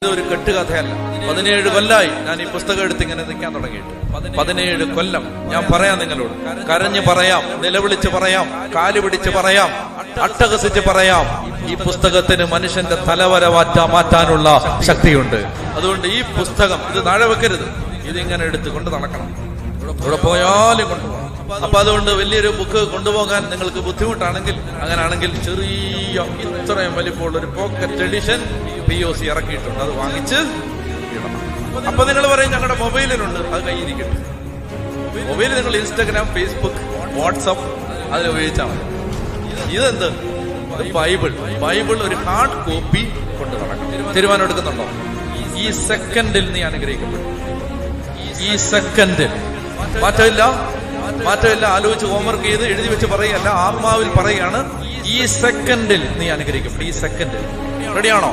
ഇതൊരു കെട്ടുകഥയല്ല. 17 കൊല്ലായി ഞാൻ ഈ പുസ്തകം എടുത്ത് ഇങ്ങനെ നിൽക്കാൻ തുടങ്ങിയിട്ട്. 17 കൊല്ലം ഞാൻ പറയാം നിങ്ങളോട്, കരഞ്ഞു പറയാം, നിലവിളിച്ച് പറയാം, കാല് പിടിച്ച് പറയാം, അട്ടഹസിച്ച് പറയാം. ഈ പുസ്തകത്തിന് മനുഷ്യന്റെ തലവര മാറ്റാനുള്ള ശക്തിയുണ്ട്. അതുകൊണ്ട് ഈ പുസ്തകം ഇത് താഴെ വെക്കരുത്, ഇതിങ്ങനെ എടുത്തുകൊണ്ട് നടക്കണം, ഇവിടെ പോയാലും കൊണ്ടുപോകണം. അപ്പൊ അതുകൊണ്ട് വലിയൊരു ബുക്ക് കൊണ്ടുപോകാൻ നിങ്ങൾക്ക് ബുദ്ധിമുട്ടാണെങ്കിൽ, അങ്ങനെയാണെങ്കിൽ ചെറിയ ഇത്രയും വലിപ്പമുള്ള ഒരു പോക്കറ്റ് എഡിഷൻ POC ഇറക്കിയിട്ടുണ്ട്, അത് വാങ്ങിച്ച് ഇടണം. അപ്പൊ നിങ്ങൾ പറയും ഞങ്ങളുടെ മൊബൈലിലുണ്ട്, അത് കയ്യിരിക്കട്ടെ. മൊബൈൽ നിങ്ങൾ ഇൻസ്റ്റാഗ്രാം, ഫേസ്ബുക്ക്, വാട്സപ്പ് അതിൽ ഉപയോഗിച്ചാൽ മതി. ഇതെന്ത്? ബൈബിൾ ഒരു ഹാർഡ് കോപ്പി കൊണ്ട് നടക്കണം. തീരുമാനം എടുക്കുന്നുണ്ടോ? ഈ സെക്കൻഡിൽ നീ അനുഗ്രഹിക്കപ്പെടും. ഈ സെക്കൻഡിൽ മാറ്റമില്ല. ആലോചിച്ച് ഹോംവർക്ക് ചെയ്ത് എഴുതി വെച്ച് പറയുകയല്ല, ആത്മാവിൽ പറയുകയാണ്. ഈ സെക്കൻഡിൽ നീ അനുഗ്രഹിക്കപ്പെടും. ഈ സെക്കൻഡിൽ റെഡിയാണോ?